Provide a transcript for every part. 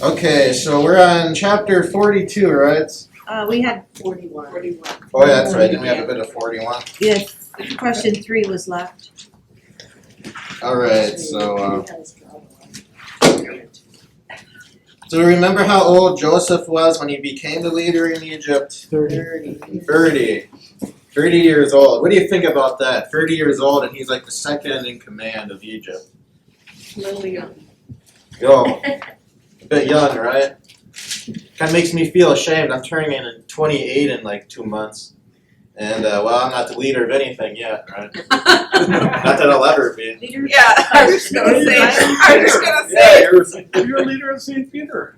Okay, so we're on chapter 42, right? We had, 41. Oh yeah, that's right, didn't we have a bit of 41? yes, question 3 was left. Alright, so remember how old Joseph was when he became the leader in Egypt? 30. 30 years old. What do you think about that? 30 years old and he's like the second in command of Egypt. Little young. Yo, a bit young, right? Kind of makes me feel ashamed. I'm turning in 28 in like 2 months. And, well, I'm not the leader of anything yet, right? Not that I'll ever be. Yeah, I was just gonna say. You're a leader of St. Peter.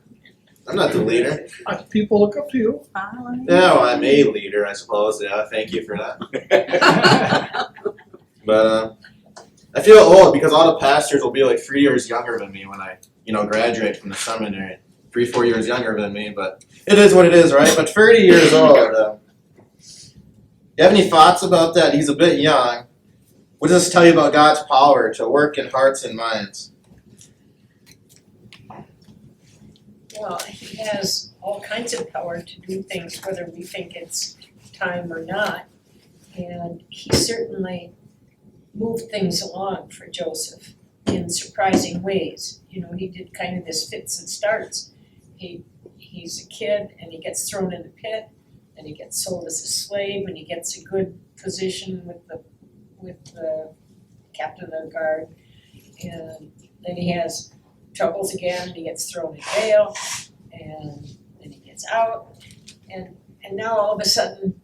I'm not the leader. People look up to you. Yeah, well, I'm a leader, I suppose. Yeah, thank you for that. But, I feel old because all the pastors will be like 3 years younger than me when I, graduate from the seminary. 3-4 years younger than me, but it is what it is, right? But 30 years old. You have any thoughts about that? He's a bit young. What does this tell you about God's power to work in hearts and minds? Well, he has all kinds of power to do things, whether we think it's time or not. And he certainly moved things along for Joseph in surprising ways. He did kind of this fits and starts. He's a kid and he gets thrown in the pit and he gets sold as a slave and he gets a good position with the captain of the guard. And then he has troubles again, he gets thrown in jail, and then he gets out, and now all of a sudden,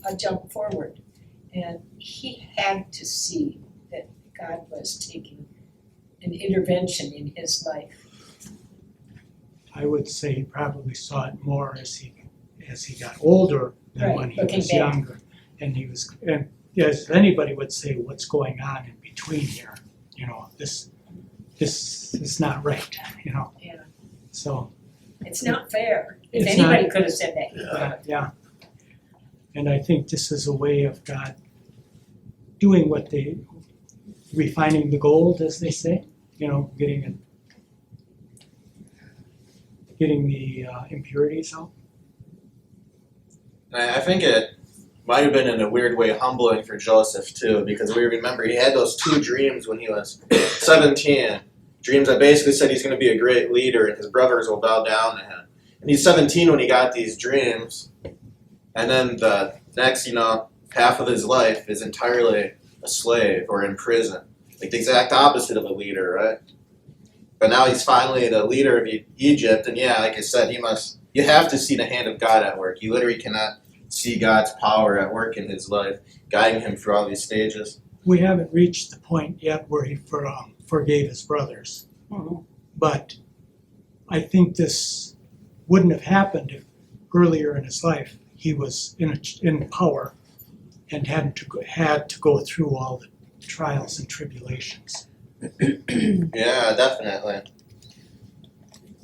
a jump forward. And he had to see that God was taking an intervention in his life. I would say he probably saw it more as he got older than Right, when he looking was back. younger. And yes, anybody would say what's going on in between here, this is not right, Yeah. So, It's not fair. If It's anybody not- could have said that, he would have. yeah. And I think this is a way of God doing refining the gold, as they say, getting the impurities out. I think it might have been in a weird way humbling for Joseph too, because we remember he had those 2 dreams when he was 17. Dreams that basically said he's going to be a great leader and his brothers will bow down to him. And he's 17 when he got these dreams. And then the next, half of his life is entirely a slave or in prison. Like the exact opposite of a leader, right? But now he's finally the leader of Egypt. And yeah, like I said, you have to see the hand of God at work. You literally cannot see God's power at work in his life, guiding him through all these stages. We haven't reached the point yet where he forgave his brothers. But I think this wouldn't have happened if earlier in his life he was in power and had to go through all the trials and tribulations. Yeah, definitely.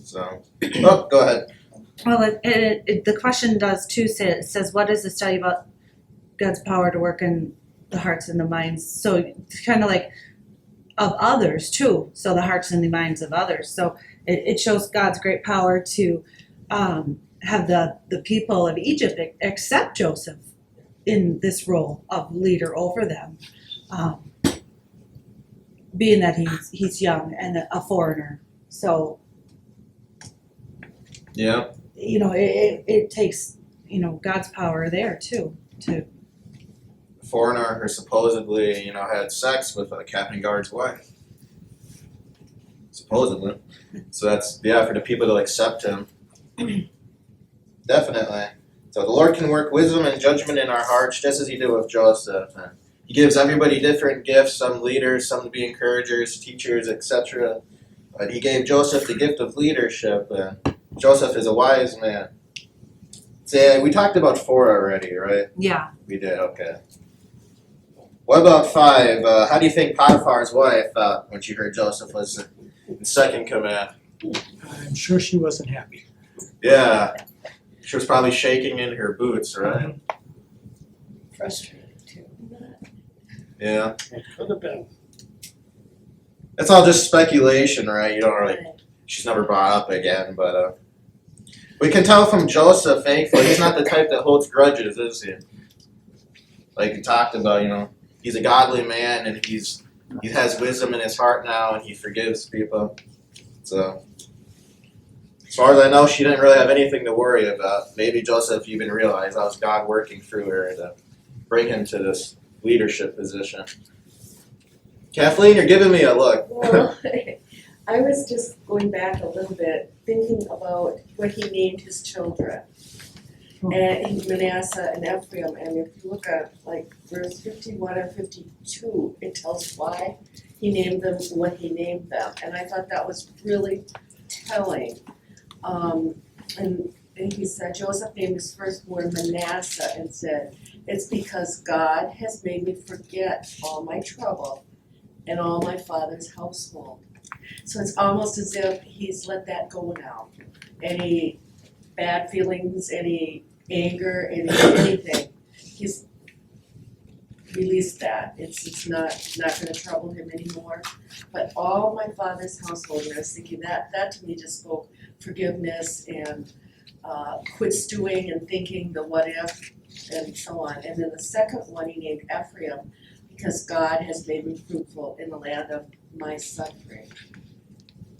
So, go ahead. Well, the question does too say, it says, what does this tell you about God's power to work in the hearts and the minds? So it's kind of like of others too. So the hearts and the minds of others. So it shows God's great power to have the people of Egypt accept Joseph in this role of leader over them, being that he's young and a foreigner. So Yeah. it takes God's power there too to Foreigner who supposedly, had sex with a captain guard's wife. Supposedly. So that's, for the people to accept him. Definitely. So the Lord can work wisdom and judgment in our hearts just as he did with Joseph. And he gives everybody different gifts, some leaders, some to be encouragers, teachers, etc. But he gave Joseph the gift of leadership. Joseph is a wise man. So we talked about 4 already, right? yeah. We did, okay. What about 5? How do you think Potiphar's wife felt when she heard Joseph was in second command? I'm sure she wasn't happy. Yeah. She was probably shaking in her boots, right? Frustrated too. Yeah. It could have been. It's all just speculation, right? You don't really. she's never brought up again. But we can tell from Joseph, thankfully, he's not the type that holds grudges, is he? Like we talked about, he's a godly man, and he has wisdom in his heart now, and he forgives people. So, as far as I know, she didn't really have anything to worry about. Maybe Joseph even realized that was God working through her to bring him to this leadership position. Kathleen, you're giving me a look. Well, I was just going back a little bit, thinking about what he named his children. And Manasseh and Ephraim, and if you look at like verse 51 and 52, it tells why he named them what he named them. And I thought that was really telling. And he said, Joseph named his firstborn Manasseh and said, it's because God has made me forget all my trouble and all my father's household. So it's almost as if he's let that go now. Any bad feelings, any anger, anything, he's released that. It's not gonna trouble him anymore. But all my father's household, and I was thinking that to me just spoke forgiveness and quit stewing and thinking the what if and so on. And then the second one he named Ephraim because God has made me fruitful in the land of my suffering.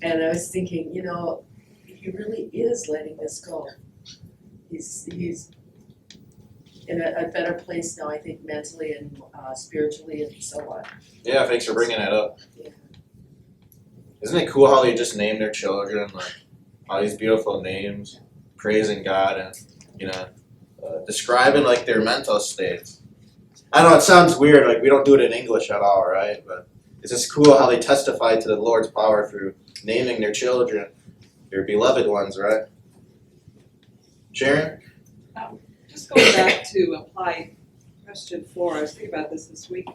And I was thinking, he really is letting this go. He's in a better place now, I think, mentally and spiritually and so on. Yeah, thanks for bringing that up. Yeah. Isn't it cool how they just named their children, like, all these beautiful names, praising God and, describing, like, their mental states. I know it sounds weird, like, we don't do it in English at all, right? But it's just cool how they testify to the Lord's power through naming their children, their beloved ones, right? Sharon? Just going back to apply question 4, I was thinking about this week,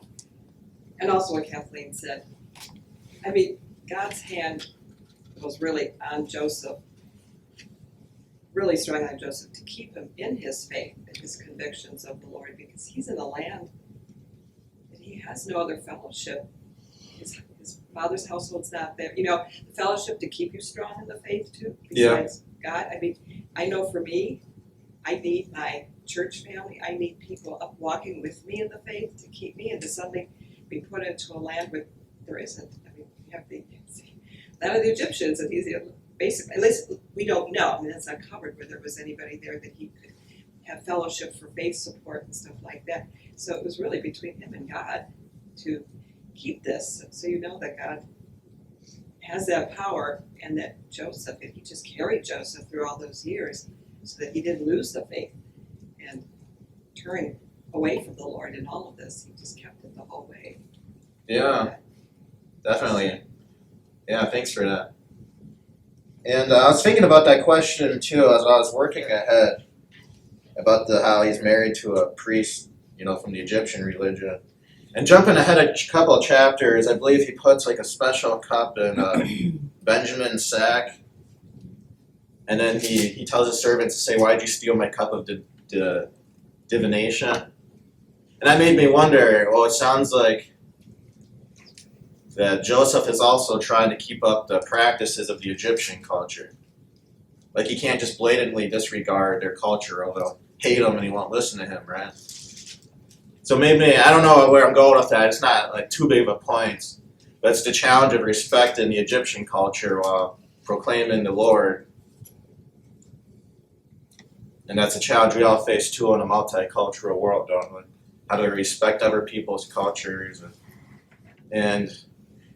and also what Kathleen said. I mean, God's hand was really on Joseph, really strong on Joseph to keep him in his faith and his convictions of the Lord, because he's in a land that he has no other fellowship. His father's household's not there. The fellowship to keep you strong in the faith too, besides God. I mean, I know for me, I need my church family. I need people up walking with me in the faith to keep me, and to suddenly be put into a land where there isn't. I mean, you have that of the Egyptians, and he's basically, at least we don't know. I mean, that's not covered where there was anybody there that he could have fellowship for faith support and stuff like that. So it was really between him and God to keep this. So that God has that power, and that Joseph, and he just carried Joseph through all those years so that he didn't lose the faith and turn away from the Lord in all of this. He just kept it the whole way. Yeah, definitely. Yeah, thanks for that. And I was thinking about that question too as I was working ahead about how he's married to a priest, from the Egyptian religion. And jumping ahead a couple of chapters, I believe he puts like a special cup in Benjamin's sack. And then he tells his servants to say, "Why'd you steal my cup of divination?" And that made me wonder, it sounds like that Joseph is also trying to keep up the practices of the Egyptian culture. Like he can't just blatantly disregard their culture, or they'll hate him and he won't listen to him, right? So maybe, I don't know where I'm going with that, it's not like too big of a point, but it's the challenge of respecting the Egyptian culture while proclaiming the Lord. And that's a challenge we all face too in a multicultural world, don't we? How to respect other people's cultures. And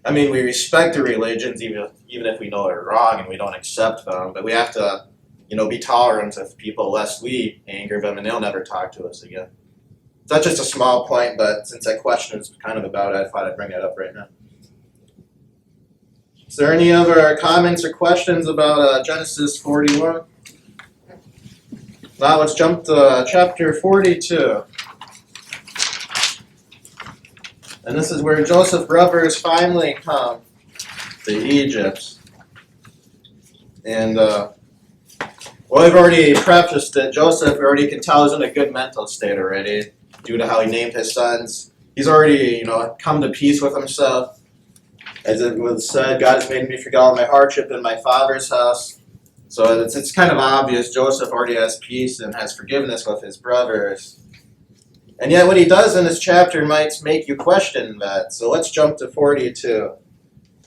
I mean, we respect the religions even if we know they're wrong and we don't accept them, but we have to, be tolerant of people lest we anger them and they'll never talk to us again. So that's just a small point, but since that question is kind of about it, I thought I'd bring it up right now. Is there any other comments or questions about Genesis 41? Now let's jump to chapter 42. And this is where Joseph's brothers finally come to Egypt. And, I've already prefaced it. Joseph already can tell he's in a good mental state already due to how he named his sons. He's already, come to peace with himself. As it was said, God has made me forget all my hardship in my father's house. So it's kind of obvious Joseph already has peace and has forgiveness with his brothers. And yet what he does in this chapter might make you question that. So let's jump to 42,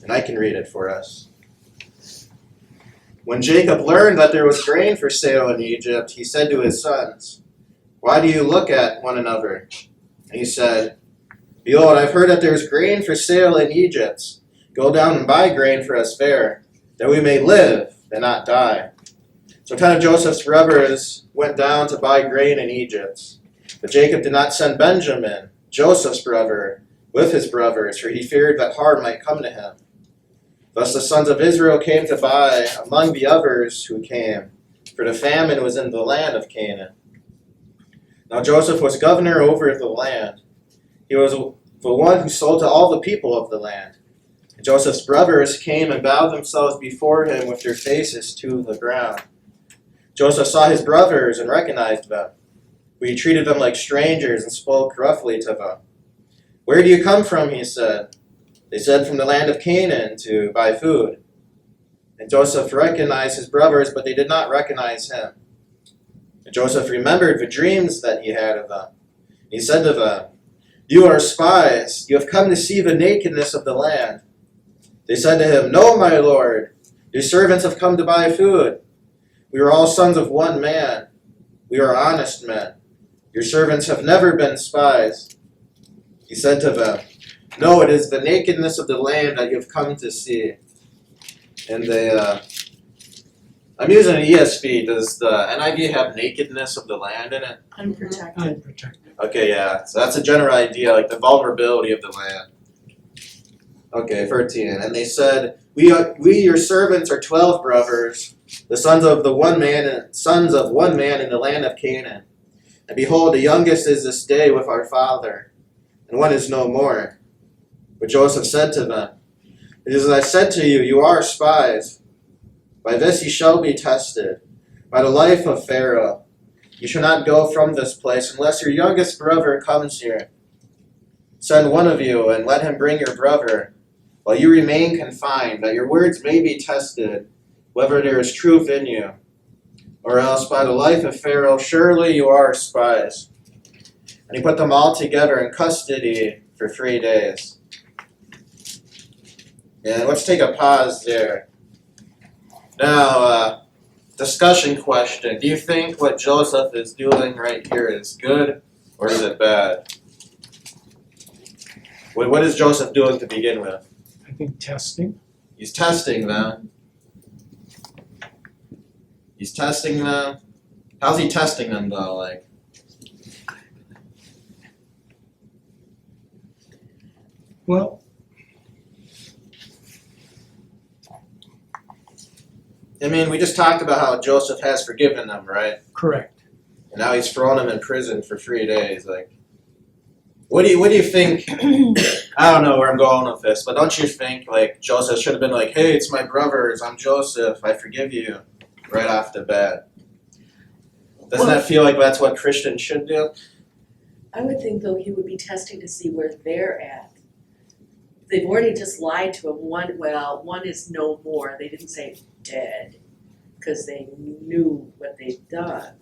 and I can read it for us. When Jacob learned that there was grain for sale in Egypt, he said to his sons, "Why do you look at one another?" And he said, "Behold, I've heard that there is grain for sale in Egypt. Go down and buy grain for us there, that we may live and not die." So kind of Joseph's brothers went down to buy grain in Egypt. But Jacob did not send Benjamin, Joseph's brother, with his brothers, for he feared that harm might come to him. Thus the sons of Israel came to buy among the others who came, for the famine was in the land of Canaan. Now Joseph was governor over the land. He was the one who sold to all the people of the land. And Joseph's brothers came and bowed themselves before him with their faces to the ground. Joseph saw his brothers and recognized them. But he treated them like strangers and spoke roughly to them. "Where do you come from?" he said. They said, "From the land of Canaan to buy food." And Joseph recognized his brothers, but they did not recognize him. And Joseph remembered the dreams that he had of them. He said to them, "You are spies. You have come to see the nakedness of the land." They said to him, "No, my lord. Your servants have come to buy food. We are all sons of one man. We are honest men. Your servants have never been spies." He said to them, "No, it is the nakedness of the land that you have come to see." And I'm using an ESV. Does the NIV have nakedness of the land in it? Unprotected. Unprotected. Okay, yeah. So that's a general idea, like the vulnerability of the land. Okay, 13. And they said, we your servants are 12 brothers, the sons of one man in the land of Canaan. And behold, the youngest is this day with our father, and one is no more. But Joseph said to them, "It is as I said to you, you are spies. By this you shall be tested, by the life of Pharaoh. You shall not go from this place unless your youngest brother comes here. Send one of you and let him bring your brother, while you remain confined, that your words may be tested, whether there is truth in you. Or else by the life of Pharaoh, surely you are spies." And he put them all together in custody for 3 days. And let's take a pause there. Now, discussion question. Do you think what Joseph is doing right here is good, or is it bad? What is Joseph doing to begin with? I think testing. He's testing them. He's testing them. How's he testing them though? Like, Well, I mean, we just talked about how Joseph has forgiven them, right? correct. And now he's thrown them in prison for 3 days. Like, what do you think? I don't know where I'm going with this, but don't you think like Joseph should have been like, "Hey, it's my brothers. I'm Joseph. I forgive you," right off the bat? Doesn't that feel like that's what Christians should do? I would think though he would be testing to see where they're at. They've already just lied to him. One is no more. They didn't say dead because they knew what they'd done.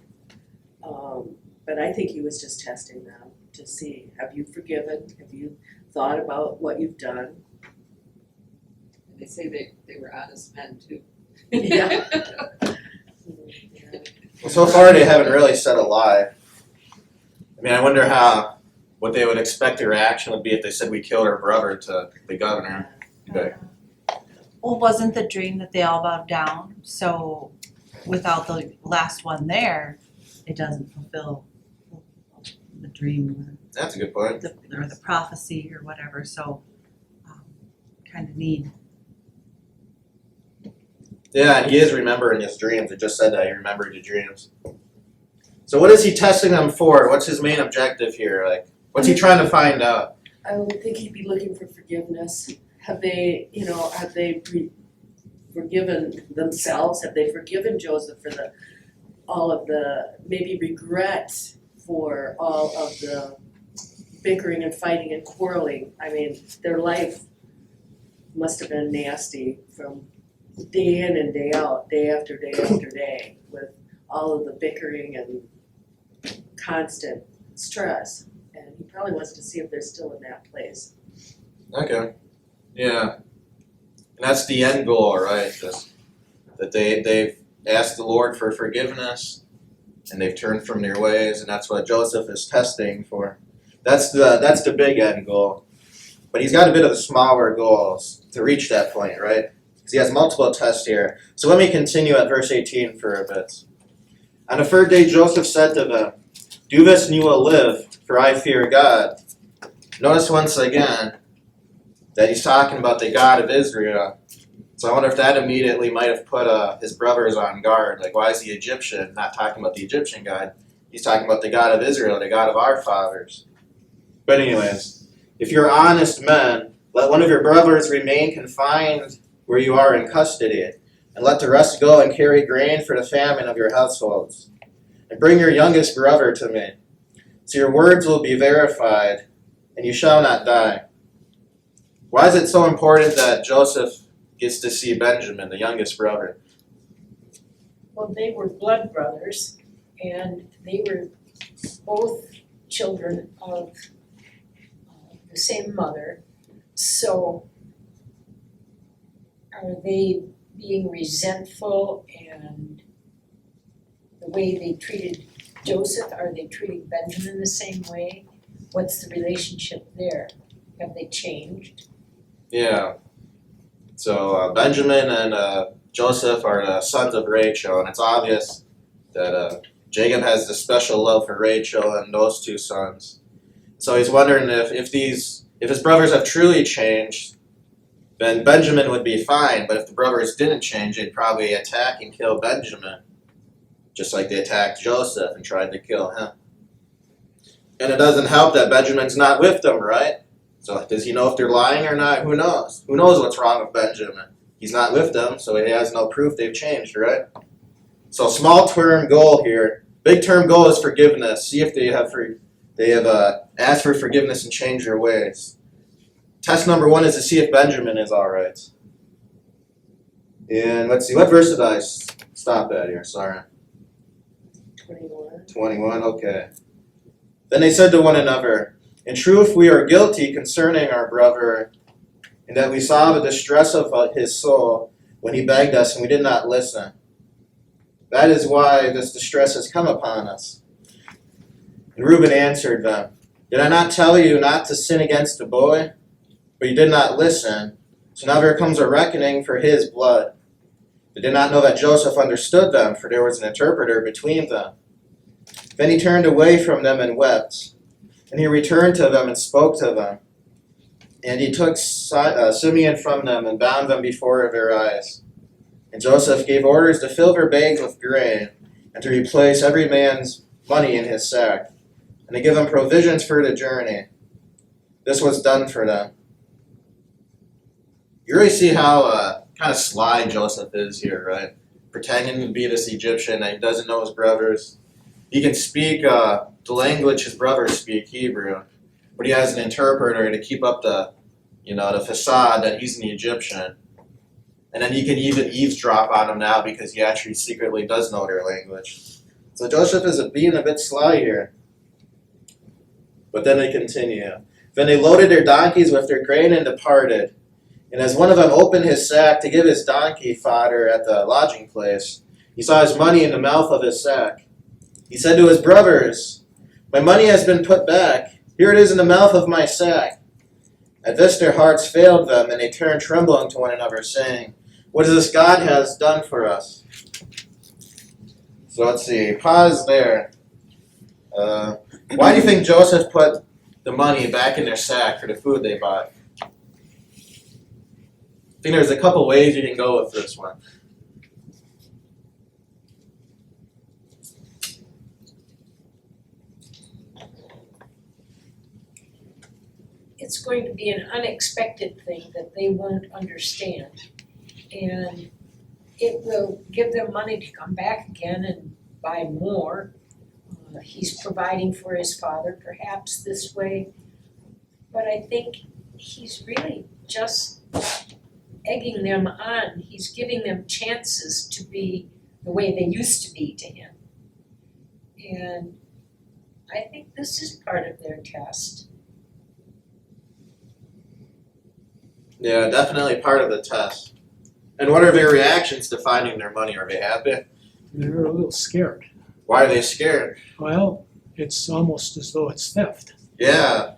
But I think he was just testing them to see, have you forgiven? Have you thought about what you've done? And they say they were honest men too. Yeah. Well, so far they haven't really said a lie. I mean, I wonder what they would expect their reaction would be if they said we killed our brother to the governor. Okay. Well, wasn't the dream that they all bowed down? So without the last one there, it doesn't fulfill the dream That's a good point. or the prophecy or whatever. So kind of need. Yeah, and he is remembering his dreams. It just said that he remembered his dreams. So what is he testing them for? What's his main objective here? Like, what's he trying to find out? I would think he'd be looking for forgiveness. Have they forgiven themselves? Have they forgiven Joseph for all of the maybe regret for all of the bickering and fighting and quarreling? I mean, their life must have been nasty from day in and day out, day after day after day, with all of the bickering and constant stress. And he probably wants to see if they're still in that place. Okay. Yeah. And that's the end goal, right? That they've asked the Lord for forgiveness and they've turned from their ways, and that's what Joseph is testing for. That's the big end goal. But he's got a bit of the smaller goals to reach that point, right? Because he has multiple tests here. So let me continue at verse 18 for a bit. On the third day Joseph said to them, "Do this and you will live, for I fear God." Notice once again that he's talking about the God of Israel. So I wonder if that immediately might have put his brothers on guard. Like, why is the Egyptian not talking about the Egyptian God? He's talking about the God of Israel, the God of our fathers. But anyways, if you're honest men, let one of your brothers remain confined where you are in custody, and let the rest go and carry grain for the famine of your households. And bring your youngest brother to me, so your words will be verified, and you shall not die. Why is it so important that Joseph gets to see Benjamin, the youngest brother? Well, they were blood brothers, and they were both children of the same mother. So are they being resentful, and the way they treated Joseph, are they treating Benjamin the same way? What's the relationship there? Have they changed? Yeah. So Benjamin and Joseph are the sons of Rachel, and it's obvious that Jacob has this special love for Rachel and those two sons. So he's wondering if his brothers have truly changed, then Benjamin would be fine. But if the brothers didn't change, they'd probably attack and kill Benjamin, just like they attacked Joseph and tried to kill him. And it doesn't help that Benjamin's not with them, right? So does he know if they're lying or not? Who knows? Who knows what's wrong with Benjamin? He's not with them, so he has no proof they've changed, right? So small term goal here. Big term goal is forgiveness. See if they have asked for forgiveness and changed their ways. Test number 1 is to see if Benjamin is all right. And let's see, what verse did I stop at here? Sorry. 21. 21, okay. Then they said to one another, "In truth, we are guilty concerning our brother, in that we saw the distress of his soul when he begged us, and we did not listen. That is why this distress has come upon us." And Reuben answered them, "Did I not tell you not to sin against the boy? But you did not listen, so now there comes a reckoning for his blood." They did not know that Joseph understood them, for there was an interpreter between them. Then he turned away from them and wept. And he returned to them and spoke to them. And he took Simeon from them and bound them before their eyes. And Joseph gave orders to fill their bags with grain, and to replace every man's money in his sack, and to give them provisions for the journey. This was done for them. You really see how kind of sly Joseph is here, right? Pretending to be this Egyptian that he doesn't know his brothers. He can speak the language his brothers speak, Hebrew, but he has an interpreter to keep up the facade that he's an Egyptian. And then he can even eavesdrop on them now because he actually secretly does know their language. So Joseph is being a bit sly here. But then they continue. Then they loaded their donkeys with their grain and departed. And as one of them opened his sack to give his donkey fodder at the lodging place, he saw his money in the mouth of his sack. He said to his brothers, "My money has been put back. Here it is in the mouth of my sack." At this their hearts failed them, and they turned trembling to one another, saying, "What is this God has done for us?" So let's see, pause there. Why do you think Joseph put the money back in their sack for the food they bought? I think there's a couple ways you can go with this one. It's going to be an unexpected thing that they won't understand. And it will give them money to come back again and buy more. He's providing for his father perhaps this way. But I think he's really just egging them on, he's giving them chances to be the way they used to be to him. And I think this is part of their test. Yeah, definitely part of the test. And what are their reactions to finding their money? Are they happy? They're a little scared. Why are they scared? Well, it's almost as though it's theft, Yeah,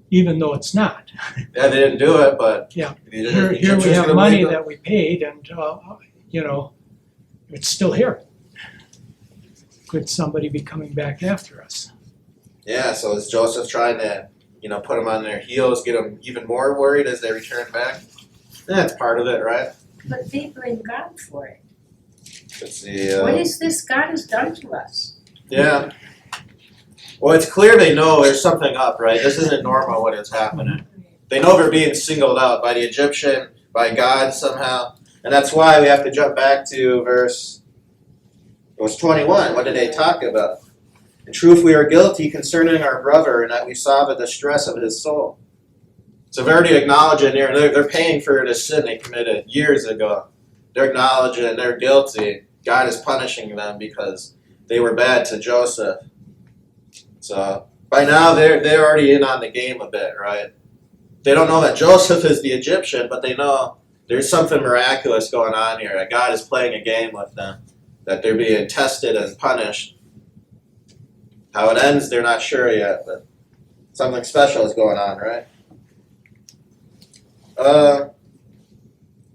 even though it's not. yeah, they didn't do it, but Yeah. the Here we Egyptians have gonna money believe them. that we paid and, it's still here. Could somebody be coming back after us? Yeah, so is Joseph trying to, put them on their heels, get them even more worried as they return back? That's part of it, right? But they blame God for it. Let's see. What is this God has done to us? Yeah. Well, it's clear they know there's something up, right? This isn't normal what is happening. They know they're being singled out by the Egyptian, by God somehow. And that's why we have to jump back to verse 21. What did they talk about? In truth, we are guilty concerning our brother, and that we saw the distress of his soul. So they're already acknowledging they're paying for the sin they committed years ago. They're acknowledging they're guilty. God is punishing them because they were bad to Joseph. So by now they're already in on the game a bit, right? They don't know that Joseph is the Egyptian, but they know there's something miraculous going on here, that God is playing a game with them, that they're being tested and punished. How it ends, they're not sure yet, but something special is going on, right?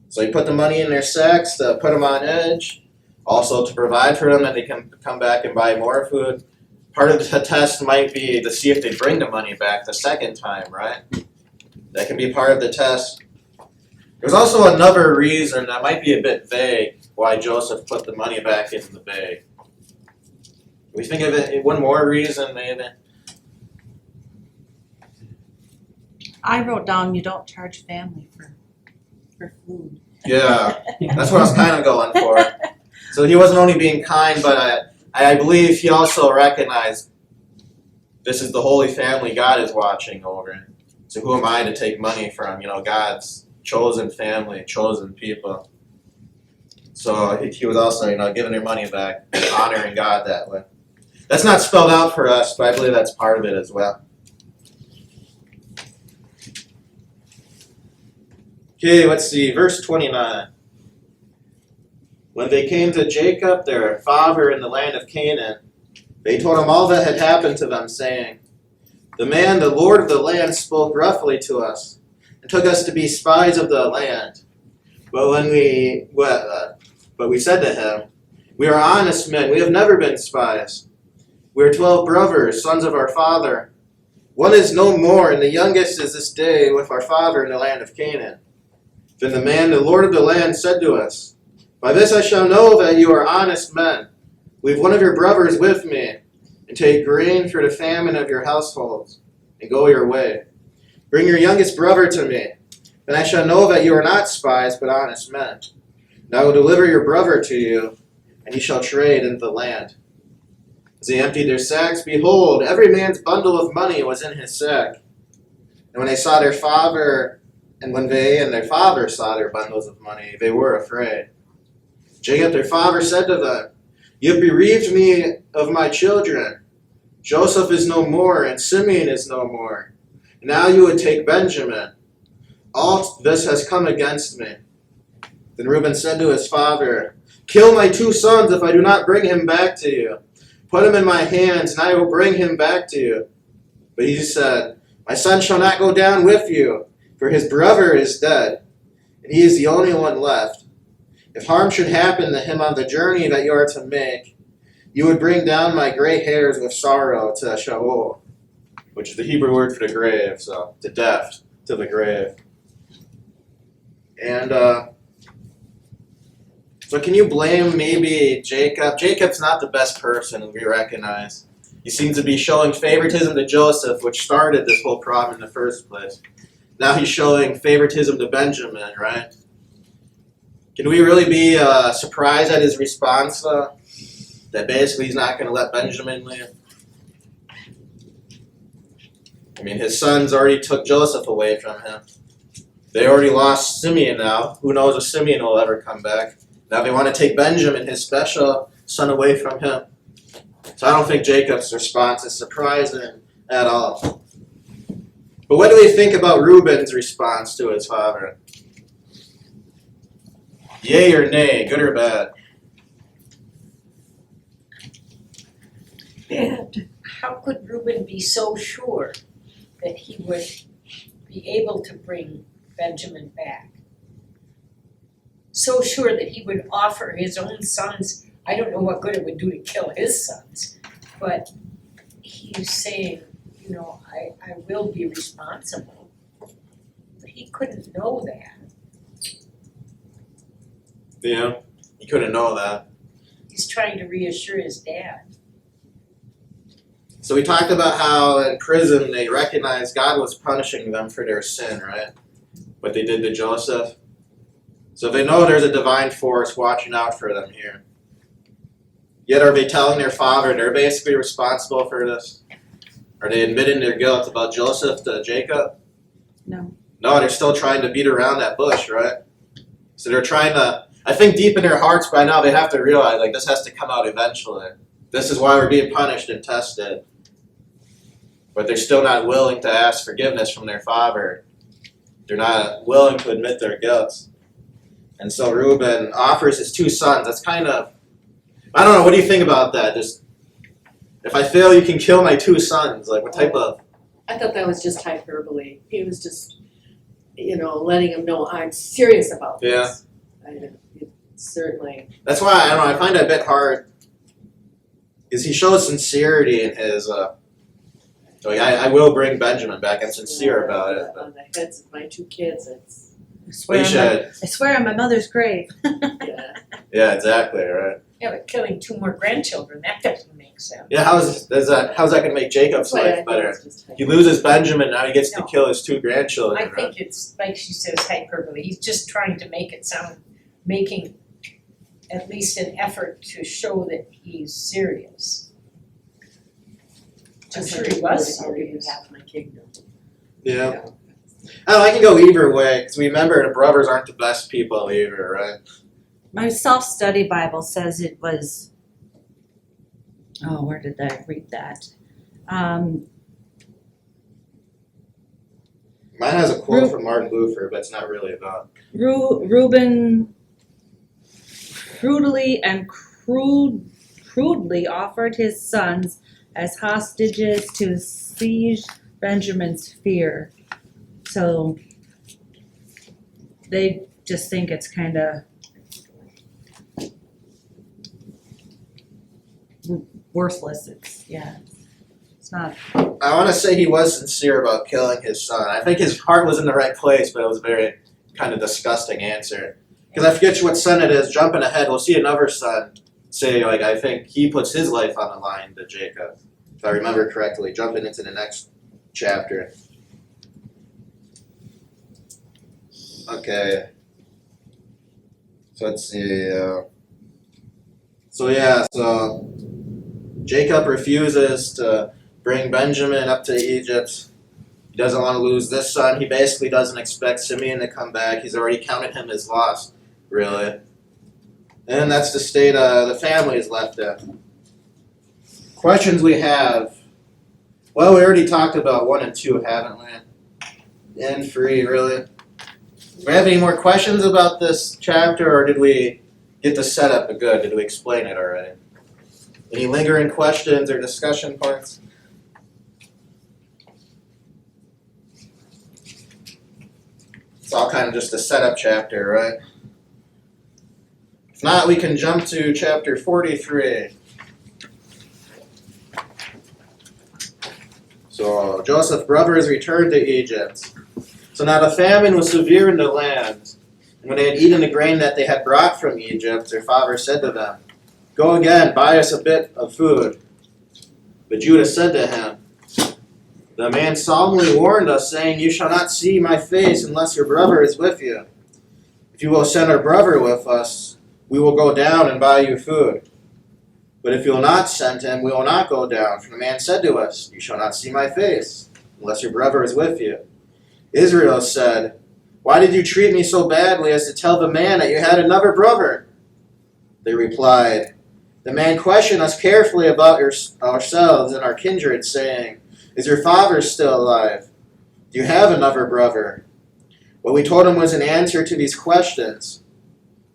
So he put the money in their sacks to put them on edge, also to provide for them that they can come back and buy more food. Part of the test might be to see if they bring the money back the second time, right? That can be part of the test. There's also another reason that might be a bit vague why Joseph put the money back into the bag. We think of it one more reason, maybe. I wrote down you don't charge family for food. Yeah, that's what I was kind of going for. So he wasn't only being kind, but I believe he also recognized this is the Holy Family God is watching over. So who am I to take money from? God's chosen family, chosen people. So he was also, giving their money back, honoring God that way. That's not spelled out for us, but I believe that's part of it as well. Okay, let's see, verse 29. When they came to Jacob, their father, in the land of Canaan, they told him all that had happened to them, saying, "The man, the Lord of the land, spoke roughly to us, and took us to be spies of the land. But we said to him, 'We are honest men, we have never been spies. We are 12 brothers, sons of our father. One is no more, and the youngest is this day with our father in the land of Canaan.' Then the man, the Lord of the land, said to us, 'By this I shall know that you are honest men. Leave one of your brothers with me, and take grain for the famine of your households, and go your way. Bring your youngest brother to me. Then I shall know that you are not spies, but honest men. And I will deliver your brother to you, and you shall trade in the land.' As they emptied their sacks, behold, every man's bundle of money was in his sack. And when they saw their father, and when they and their father saw their bundles of money, they were afraid. Jacob, their father, said to them, 'You have bereaved me of my children. Joseph is no more, and Simeon is no more. And now you would take Benjamin. All this has come against me.' Then Reuben said to his father, 'Kill my 2 sons if I do not bring him back to you. Put him in my hands, and I will bring him back to you.' But he said, 'My son shall not go down with you, for his brother is dead, and he is the only one left. If harm should happen to him on the journey that you are to make, you would bring down my gray hairs with sorrow to Sheol," which is the Hebrew word for the grave, so to death, to the grave. And so can you blame maybe Jacob? Jacob's not the best person, we recognize. He seems to be showing favoritism to Joseph, which started this whole problem in the first place. Now he's showing favoritism to Benjamin, right? Can we really be surprised at his response, though? That basically he's not going to let Benjamin live? I mean, his sons already took Joseph away from him. They already lost Simeon now. Who knows if Simeon will ever come back? Now they want to take Benjamin, his special son, away from him. So I don't think Jacob's response is surprising at all. But what do we think about Reuben's response to his father? Yay or nay, good or bad? And how could Reuben be so sure that he would be able to bring Benjamin back? So sure that he would offer his own sons. I don't know what good it would do to kill his sons, but he's saying, you know, I will be responsible. But he couldn't know that. Yeah, he couldn't know that. He's trying to reassure his dad. So we talked about how in prison they recognized God was punishing them for their sin, right? What they did to Joseph. So they know there's a divine force watching out for them here. Yet are they telling their father they're basically responsible for this? Are they admitting their guilt about Joseph to Jacob? No. No, they're still trying to beat around that bush, right? So they're trying to, I think deep in their hearts by now they have to realize like this has to come out eventually. This is why we're being punished and tested. But they're still not willing to ask forgiveness from their father. They're not willing to admit their guilt. And so Reuben offers his two sons. That's kind of, I don't know, what do you think about that? Just, if I fail, you can kill my two sons. Like, what type of... I thought that was just hyperbole. He was just, letting him know I'm serious about this. Certainly. That's why, I don't know, I find it a bit hard. Because he shows sincerity in his, like, I will bring Benjamin back. I'm sincere about it. But On the heads of my two kids, it's, we should. I swear on my mother's grave. yeah. Yeah, exactly, right? Yeah, but killing two more grandchildren, that doesn't make sense. Yeah, how's that going to make Jacob's That's why I life think better? it's just He loses Benjamin, now he gets to No. kill his two grandchildren, I right? think it's, like she says, hyperbole. He's just trying to make it sound, making at least an effort to show that he's serious. I'm Just sure like he was I'll give you serious. half my kingdom. Yeah. I don't know, I can go either way, because remember, the brothers aren't the best people either, right? My self-study Bible says it was, where did I read that? Mine has a quote from Martin Luther, but it's not really about. Reuben crudely and crudely offered his sons as hostages to siege Benjamin's fear. So they just think it's kind of worthless. It's not. I want to say he was sincere about killing his son. I think his heart was in the right place, but it was a very kind of disgusting answer. Because I forget what son it is, jumping ahead, we'll see another son say, like, I think he puts his life on the line to Jacob. If I remember correctly, jumping into the next chapter. Okay. So let's see. So Jacob refuses to bring Benjamin up to Egypt. He doesn't want to lose this son. He basically doesn't expect Simeon to come back. He's already counted him as lost, really. And that's the state the family is left in. Questions we have. Well, we already talked about 1 and 2, haven't we? And 3, really. Do we have any more questions about this chapter, or did we get the setup good? Did we explain it already? Any lingering questions or discussion points? It's all kind of just a setup chapter, right? If not, we can jump to chapter 43. So Joseph's brothers returned to Egypt. So now the famine was severe in the land. And when they had eaten the grain that they had brought from Egypt, their father said to them, "Go again, buy us a bit of food." But Judah said to him, "The man solemnly warned us, saying, 'You shall not see my face unless your brother is with you. If you will send our brother with us, we will go down and buy you food. But if you will not send him, we will not go down. For the man said to us, You shall not see my face unless your brother is with you.' Israel said, Why did you treat me so badly as to tell the man that you had another brother? They replied, The man questioned us carefully about ourselves and our kindred, saying, Is your father still alive? Do you have another brother? What we told him was an answer to these questions.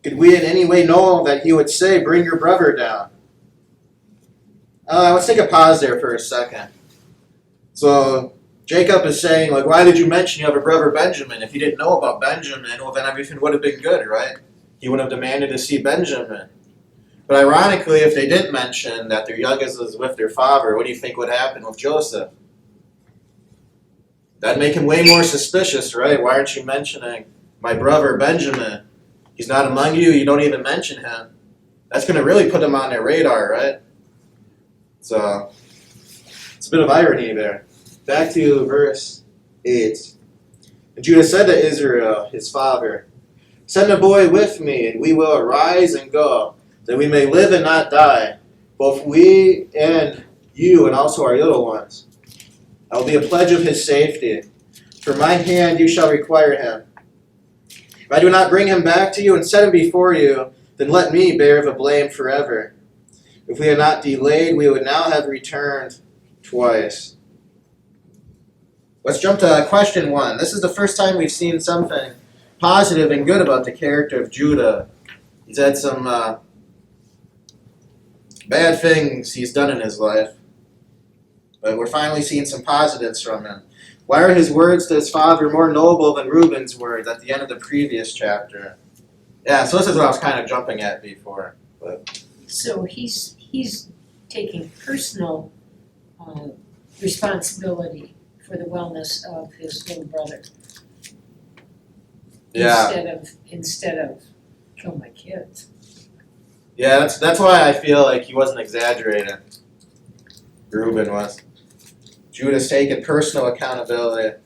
Could we in any way know that he would say, Bring your brother down? Let's take a pause there for a second. So Jacob is saying, like, why did you mention you have a brother Benjamin? If you didn't know about Benjamin, well, then everything would have been good, right? He would have demanded to see Benjamin. But ironically, if they didn't mention that their youngest was with their father, what do you think would happen with Joseph? That'd make him way more suspicious, right? Why aren't you mentioning my brother Benjamin? He's not among you, you don't even mention him. That's going to really put him on their radar, right? So, it's a bit of irony there. Back to verse 8. And Judah said to Israel, his father, Send a boy with me, and we will arise and go, that we may live and not die, both we and you and also our little ones. I will be a pledge of his safety. For my hand you shall require him. If I do not bring him back to you and set him before you, then let me bear the blame forever. If we had not delayed, we would now have returned twice. Let's jump to question 1. This is the first time we've seen something positive and good about the character of Judah. He's had some bad things he's done in his life, but we're finally seeing some positives from him. Why are his words to his father more noble than Reuben's words at the end of the previous chapter? Yeah, so this is what I was kind of jumping at before. But So he's taking personal responsibility for the wellness of his little brother. yeah, Instead of kill my kids. yeah, that's why I feel like he wasn't exaggerating. Reuben was. Judah's taking personal accountability,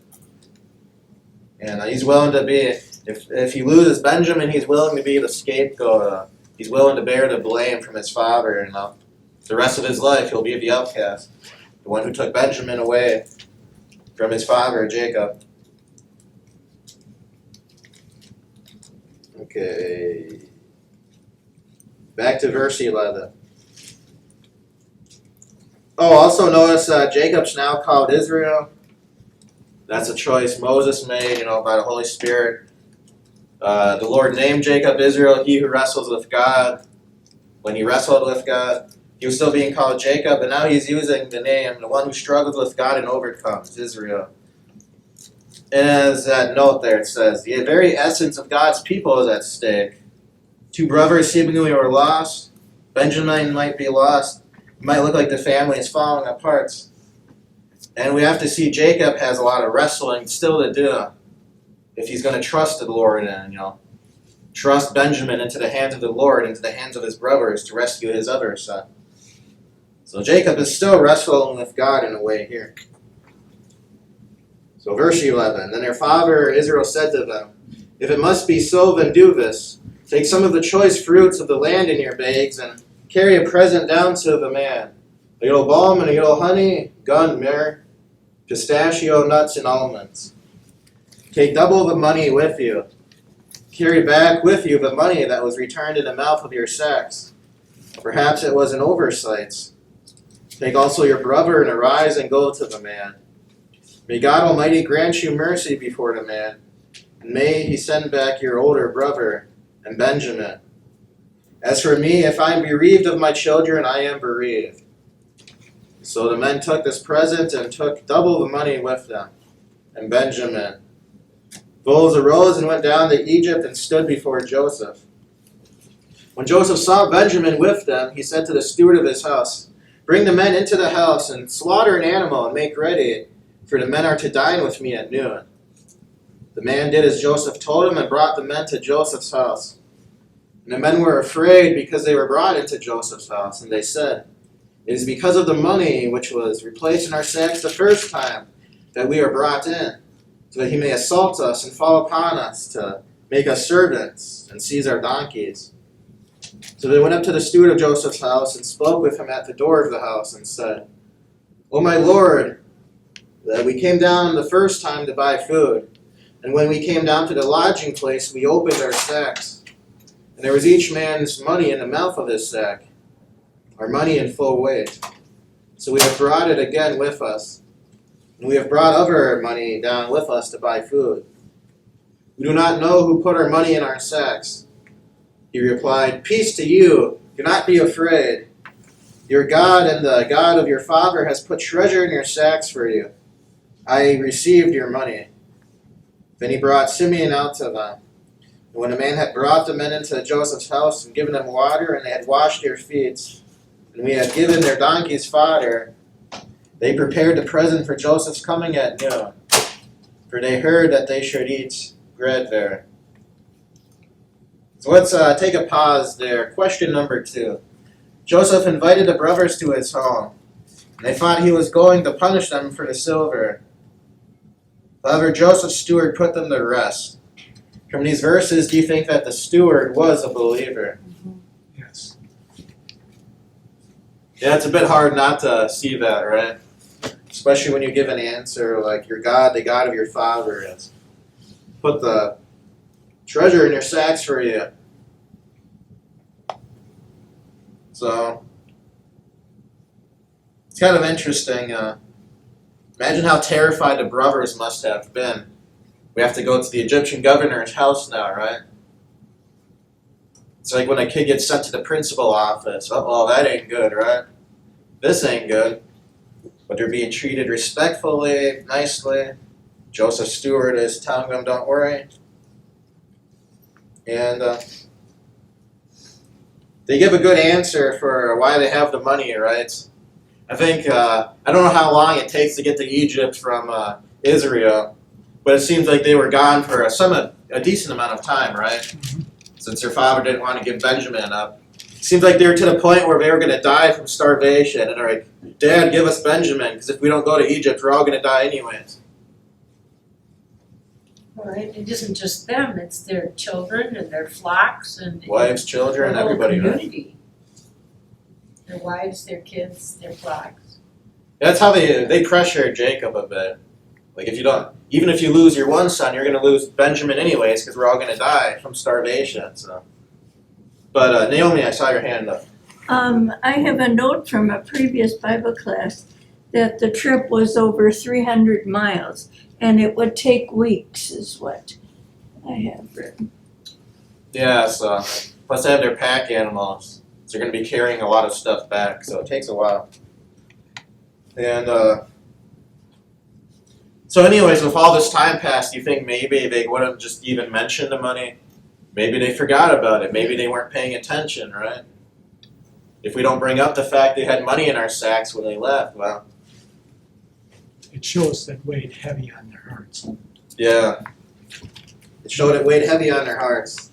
and he's willing to be. If he loses Benjamin, he's willing to be the scapegoat. He's willing to bear the blame from his father, and the rest of his life he'll be the outcast, the one who took Benjamin away from his father, Jacob. Okay. Back to verse 11. Oh, also notice Jacob's now called Israel. That's a choice Moses made, by the Holy Spirit. The Lord named Jacob Israel, he who wrestles with God. When he wrestled with God, he was still being called Jacob, and now he's using the name, the one who struggles with God and overcomes, Israel. And as that note there, it says, the very essence of God's people is at stake. 2 brothers seemingly were lost. Benjamin might be lost. It might look like the family is falling apart. And we have to see Jacob has a lot of wrestling still to do. If he's going to trust the Lord and, trust Benjamin into the hands of the Lord, into the hands of his brothers to rescue his other son. So Jacob is still wrestling with God in a way here. So verse 11, Then their father Israel said to them, If it must be so, then do this. Take some of the choice fruits of the land in your bags and carry a present down to the man. A little balm and a little honey, gum, myrrh, pistachio nuts, and almonds. Take double the money with you. Carry back with you the money that was returned in the mouth of your sacks. Perhaps it was an oversight. Take also your brother and arise and go to the man. May God Almighty grant you mercy before the man, and may he send back your older brother and Benjamin. As for me, if I am bereaved of my children, I am bereaved. So the men took this present and took double the money with them, and Benjamin. Boaz arose and went down to Egypt and stood before Joseph. When Joseph saw Benjamin with them, he said to the steward of his house, Bring the men into the house and slaughter an animal and make ready, for the men are to dine with me at noon. The man did as Joseph told him and brought the men to Joseph's house. And the men were afraid because they were brought into Joseph's house, and they said, It is because of the money which was replaced in our sacks the first time that we are brought in, so that he may assault us and fall upon us to make us servants and seize our donkeys. So they went up to the steward of Joseph's house and spoke with him at the door of the house and said, O my lord, that we came down the first time to buy food, And when we came down to the lodging place, we opened our sacks, and there was each man's money in the mouth of his sack, our money in full weight. So we have brought it again with us, and we have brought other money down with us to buy food. We do not know who put our money in our sacks. He replied, Peace to you, do not be afraid. Your God and the God of your father has put treasure in your sacks for you. I received your money. Then he brought Simeon out to them. And when the man had brought the men into Joseph's house and given them water, and they had washed their feet, and we had given their donkeys fodder, they prepared the present for Joseph's coming at noon, for they heard that they should eat bread there. So let's take a pause there. Question number 2. Joseph invited the brothers to his home. They thought he was going to punish them for the silver. However, Joseph's steward put them to rest. From these verses, do you think that the steward was a believer? Yes. Yeah, it's a bit hard not to see that, right? Especially when you give an answer like, your God, the God of your father, has put the treasure in your sacks for you. So, it's kind of interesting. Imagine how terrified the brothers must have been. We have to go to the Egyptian governor's house now, right? It's like when a kid gets sent to the principal office. Uh-oh, that ain't good, right? This ain't good. But they're being treated respectfully, nicely. Joseph's steward is telling them, don't worry. And they give a good answer for why they have the money, right? I think, I don't know how long it takes to get to Egypt from Israel, but it seems like they were gone for a decent amount of time, right? Mm-hmm. Since their father didn't want to give Benjamin up. It seems like they were to the point where they were going to die from starvation, and they're like, Dad, give us Benjamin, because if we don't go to Egypt, we're all going to die anyways. Right, it isn't just them, it's their children and their flocks and Wives, children, the whole everybody, right? community. Their wives, their kids, their flocks. That's how they pressured Jacob a bit. Like even if you lose your one son, you're going to lose Benjamin anyways, because we're all going to die from starvation. So, but Naomi, I saw your hand up. I have a note from a previous Bible class that the trip was over 300 miles and it would take weeks, is what I have written. Yeah, so plus they have their pack animals, so they're going to be carrying a lot of stuff back, so it takes a while. And so anyways, with all this time passed, do you think maybe they wouldn't just even mention the money? Maybe they forgot about it. Maybe they weren't paying attention, right? If we don't bring up the fact they had money in our sacks when they left, well, It shows that weighed heavy on their hearts. yeah. It showed it weighed heavy on their hearts.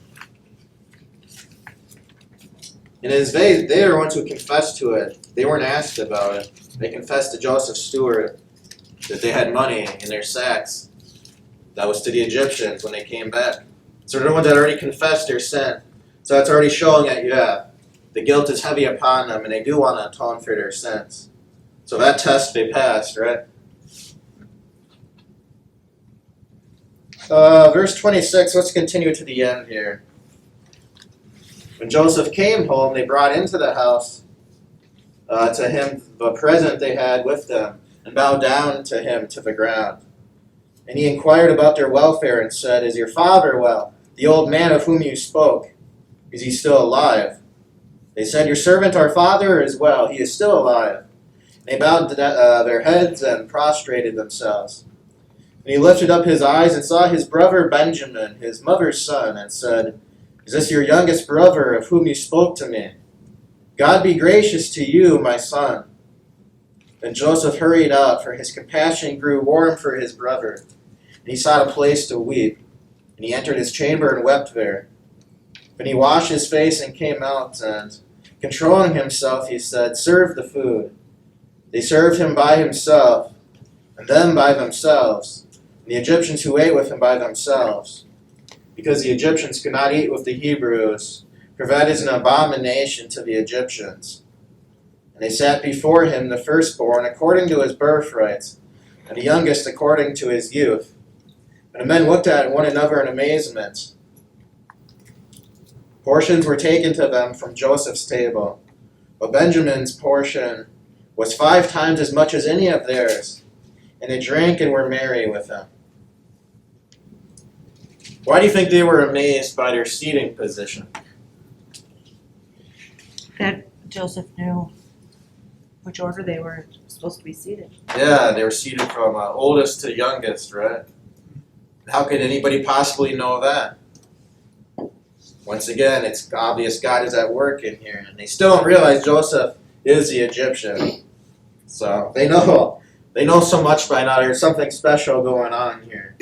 And as they are ones who confessed to it, they weren't asked about it. They confessed to Joseph's steward that they had money in their sacks. That was to the Egyptians when they came back. So they're the ones that already confessed their sin. So that's already showing that, yeah, the guilt is heavy upon them and they do want to atone for their sins. So that test they passed, right? Verse 26, let's continue to the end here. When Joseph came home, they brought into the house to him the present they had with them, and bowed down to him to the ground. And he inquired about their welfare and said, Is your father well? The old man of whom you spoke, is he still alive? They said, Your servant our father is well, he is still alive. And they bowed their heads and prostrated themselves. And he lifted up his eyes and saw his brother Benjamin, his mother's son, and said, Is this your youngest brother of whom you spoke to me? God be gracious to you, my son. Then Joseph hurried out, for his compassion grew warm for his brother. And he sought a place to weep. And he entered his chamber and wept there. Then he washed his face and came out, and, controlling himself, he said, Serve the food. They served him by himself, and them by themselves, and the Egyptians who ate with him by themselves, because the Egyptians could not eat with the Hebrews, for that is an abomination to the Egyptians. And they sat before him the firstborn according to his birthright, and the youngest according to his youth. And the men looked at one another in amazement. Portions were taken to them from Joseph's table, but Benjamin's portion was 5 times as much as any of theirs, and they drank and were merry with him. Why do you think they were amazed by their seating position? That Joseph knew which order they were supposed to be seated. Yeah, they were seated from oldest to youngest, right? How could anybody possibly know that? Once again, it's obvious God is at work in here, and they still don't realize Joseph is the Egyptian. So they know so much by now. There's something special going on here.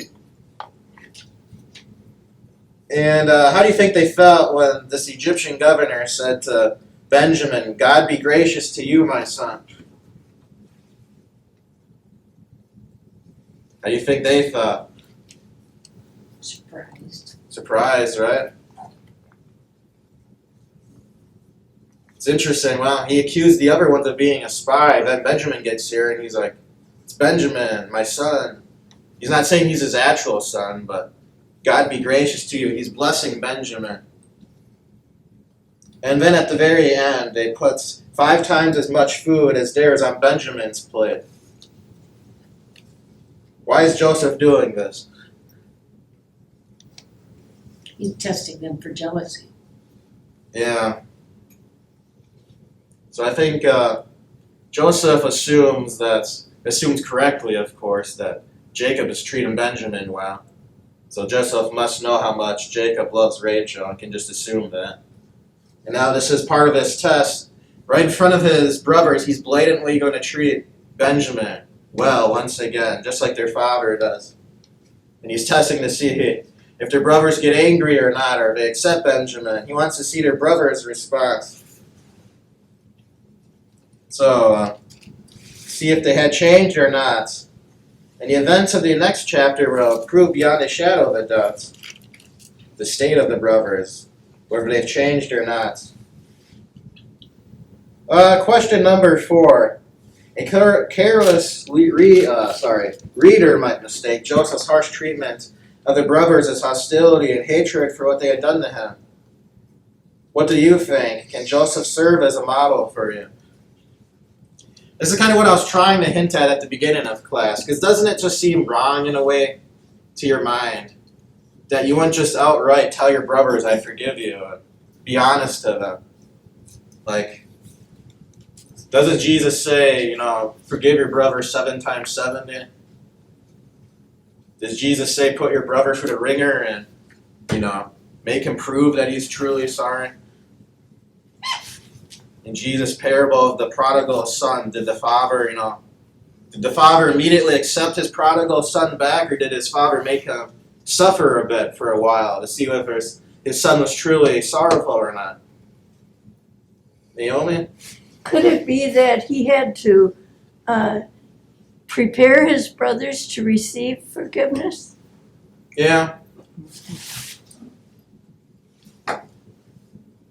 And how do you think they felt when this Egyptian governor said to Benjamin, "God be gracious to you, my son"? How do you think they felt? Surprised. Surprised, right? It's interesting. Well, he accused the other ones of being a spy. Then Benjamin gets here and he's like, "It's Benjamin, my son." He's not saying he's his actual son, but God be gracious to you. He's blessing Benjamin. And then at the very end, they put 5 times as much food as theirs on Benjamin's plate. Why is Joseph doing this? He's testing them for jealousy. Yeah. So I think Joseph assumes correctly, of course, that Jacob is treating Benjamin well. So Joseph must know how much Jacob loves Rachel and can just assume that. And now this is part of his test. Right in front of his brothers, he's blatantly going to treat Benjamin well once again, just like their father does. And he's testing to see if their brothers get angry or not, or they accept Benjamin. He wants to see their brother's response. So, see if they had changed or not. And the events of the next chapter will prove beyond a shadow of a doubt the state of the brothers, whether they've changed or not. Question number 4. A careless reader might mistake Joseph's harsh treatment of the brothers as hostility and hatred for what they had done to him. What do you think? Can Joseph serve as a model for you? This is kind of what I was trying to hint at the beginning of class, because doesn't it just seem wrong in a way to your mind that you wouldn't just outright tell your brothers, "I forgive you," and be honest to them? Like, doesn't Jesus say, forgive your brother 7 times 70? Does Jesus say put your brother through the ringer and, make him prove that he's truly sorry? In Jesus' parable of the prodigal son, did the father immediately accept his prodigal son back, or did his father make him suffer a bit for a while to see whether his son was truly sorrowful or not? Naomi? Could it be that he had to prepare his brothers to receive forgiveness? Yeah.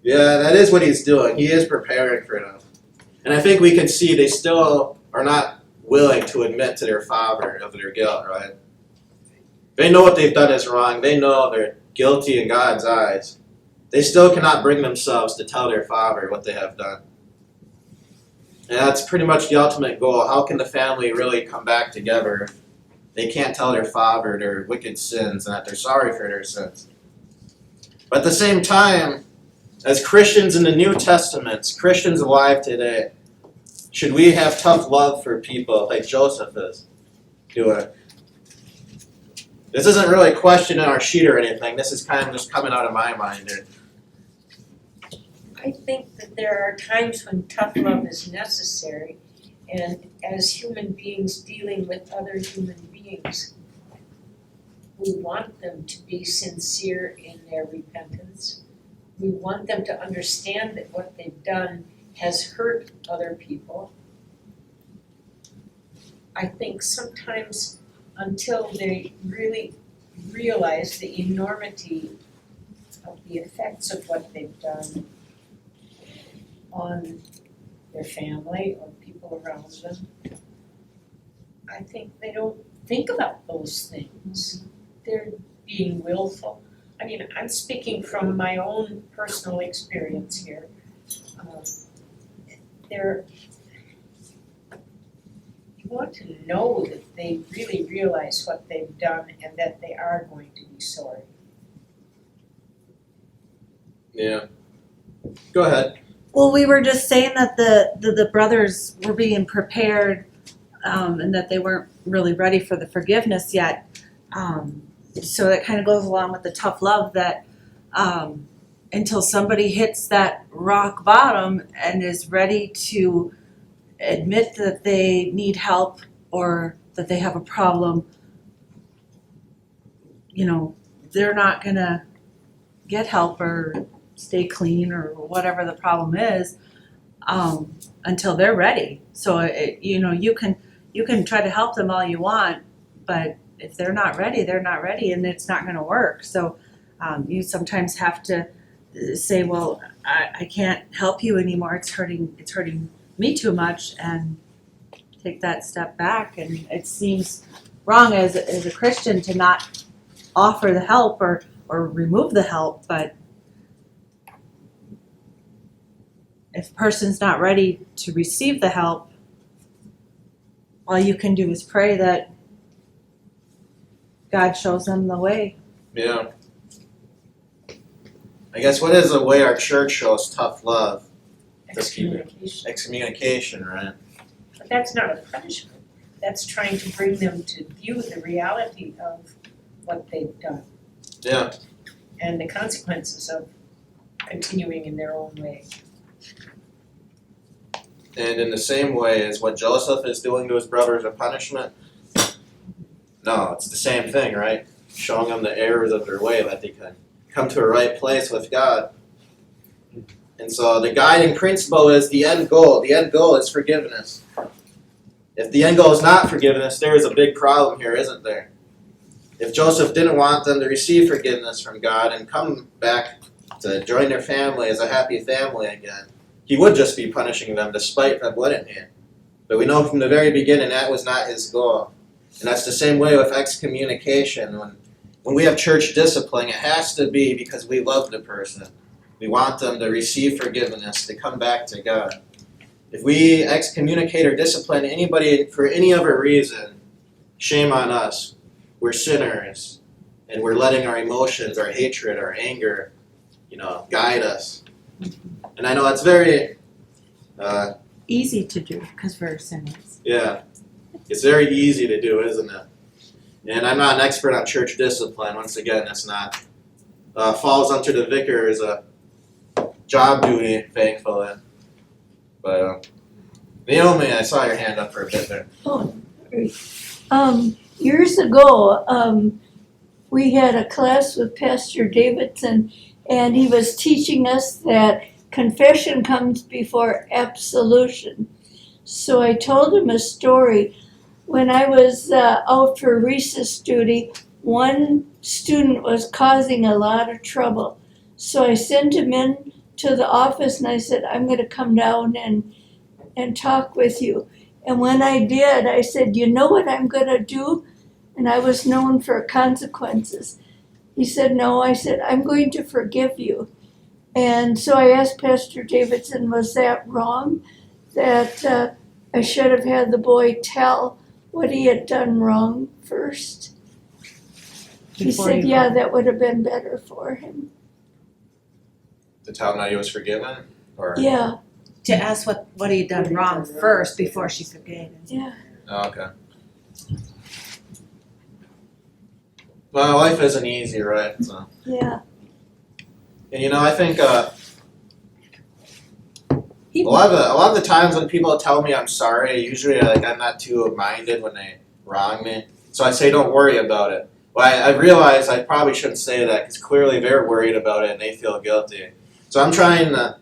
Yeah, that is what he's doing. He is preparing for them. And I think we can see they still are not willing to admit to their father of their guilt, right? They know what they've done is wrong. They know they're guilty in God's eyes. They still cannot bring themselves to tell their father what they have done. And that's pretty much the ultimate goal. How can the family really come back together if they can't tell their father their wicked sins and that they're sorry for their sins? But at the same time, as Christians in the New Testament, Christians alive today, should we have tough love for people like Joseph is doing? This isn't really a question in our sheet or anything. This is kind of just coming out of my mind here. I think that there are times when tough love is necessary, and as human beings dealing with other human beings, we want them to be sincere in their repentance. We want them to understand that what they've done has hurt other people. I think sometimes until they really realize the enormity of the effects of what they've done on their family or people around them, I think they don't think about those things. they're being willful. I mean, I'm speaking from my own personal experience here. They're, you want to know that they really realize what they've done and that they are going to be sorry. Yeah. Go ahead. Well, we were just saying that the brothers were being prepared, and that they weren't really ready for the forgiveness yet. So that kind of goes along with the tough love that, until somebody hits that rock bottom and is ready to admit that they need help or that they have a problem, you know, they're not gonna get help or stay clean or whatever the problem is, until they're ready. So you can try to help them all you want, but if they're not ready, they're not ready, and it's not gonna work. So you sometimes have to say, well, I can't help you anymore, it's hurting me too much, and take that step back. And it seems wrong as a Christian to not offer the help or remove the help, but if a person's not ready to receive the help, all you can do is pray that God shows them the way. Yeah. I guess what is a way our church shows tough love? Just keep it. Excommunication. Excommunication, right? But that's not a punishment. That's trying to bring them to view the reality of what they've done Yeah. and the consequences of continuing in their own way. And in the same way as what Joseph is doing to his brothers a punishment, no, it's the same thing, right? Showing them the errors of their way that they can come to a right place with God. And so the guiding principle is the end goal. The end goal is forgiveness. If the end goal is not forgiveness, there is a big problem here, isn't there? If Joseph didn't want them to receive forgiveness from God and come back to join their family as a happy family again, he would just be punishing them despite them, wouldn't he? But we know from the very beginning that was not his goal. And that's the same way with excommunication. When we have church discipline, it has to be because we love the person. We want them to receive forgiveness, to come back to God. If we excommunicate or discipline anybody for any other reason, shame on us. We're sinners, and we're letting our emotions, our hatred, our anger, guide us. And I know it's very, Easy to do because we're sinners. yeah, it's very easy to do, isn't it? And I'm not an expert on church discipline. Once again, that's not falls under the vicar as a job duty, thankfully. But Naomi, I saw your hand up for a bit there. Oh, great. Years ago, we had a class with Pastor Davidson, and he was teaching us that confession comes before absolution. So I told him a story. When I was out for recess duty, one student was causing a lot of trouble. So I sent him in to the office and I said, I'm going to come down and talk with you. And when I did, I said, you know what I'm going to do? And I was known for consequences. He said, no. I said, I'm going to forgive you. And so I asked Pastor Davidson, was that wrong? That I should have had the boy tell what he had done wrong first? He said, yeah, that would have been better for him. To tell him that he was forgiven? Or Yeah, To ask what he'd done wrong first before she forgave him. yeah. Oh, okay. Well, life isn't easy, right? So. Yeah. And I think a lot of the times when people tell me I'm sorry, usually I'm not too minded when they wrong me. So I say don't worry about it. Well, I realize I probably shouldn't say that because clearly they're worried about it and they feel guilty. So I'm trying to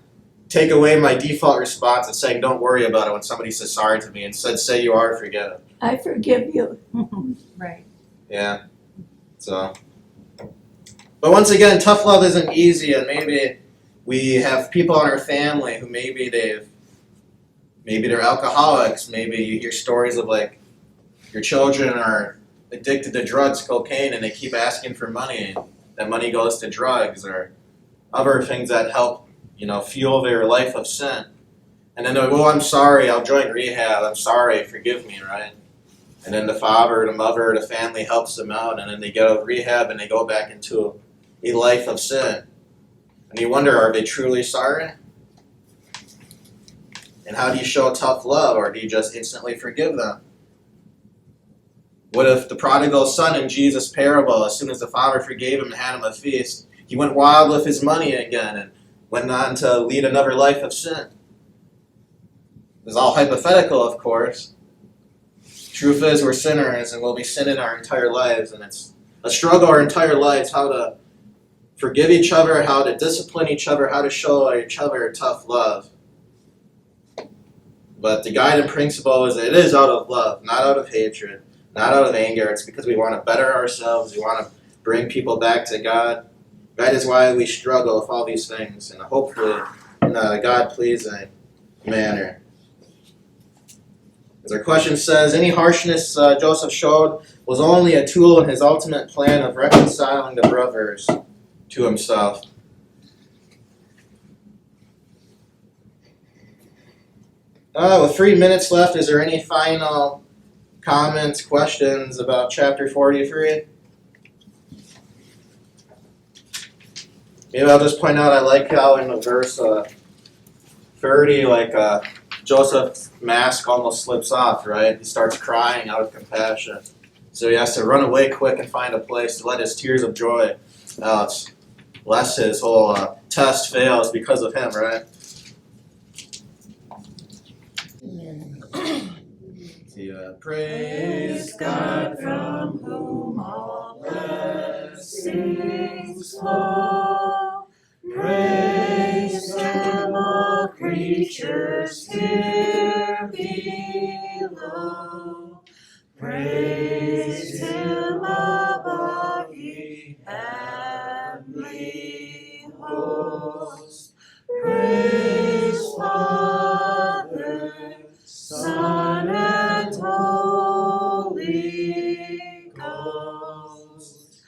take away my default response and saying don't worry about it when somebody says sorry to me. Instead, say you are forgiven. I forgive you. Right. Yeah. So. But once again, tough love isn't easy, and maybe we have people in our family who maybe they're alcoholics. Maybe you hear stories of like your children are addicted to drugs, cocaine, and they keep asking for money. That money goes to drugs or other things that help, fuel their life of sin. And then they're like, well, I'm sorry, I'll join rehab. I'm sorry, forgive me, right? And then the father, the mother, the family helps them out, and then they get out of rehab and they go back into a life of sin. And you wonder, are they truly sorry? And how do you show tough love, or do you just instantly forgive them? What if the prodigal son in Jesus' parable, as soon as the father forgave him and had him a feast, he went wild with his money again and went on to lead another life of sin? It's all hypothetical, of course. Truth is, we're sinners and we'll be sinning our entire lives, and it's a struggle our entire lives how to forgive each other, how to discipline each other, how to show each other tough love. But the guiding principle is that it is out of love, not out of hatred, not out of anger. It's because we want to better ourselves. We want to bring people back to God. That is why we struggle with all these things, and hopefully in a God-pleasing manner. As our question says, any harshness Joseph showed was only a tool in his ultimate plan of reconciling the brothers to himself. With 3 minutes left, is there any final comments, questions about chapter 43? Maybe I'll just point out I like how in the verse 30, Joseph's mask almost slips off, right? He starts crying out of compassion. So he has to run away quick and find a place to let his tears of joy out, lest his whole test fails because of him, right? Praise God from whom all blessings flow. Praise Him, all creatures here below. Praise Him above, ye heavenly hosts. Praise Father, Son, and Holy Ghost.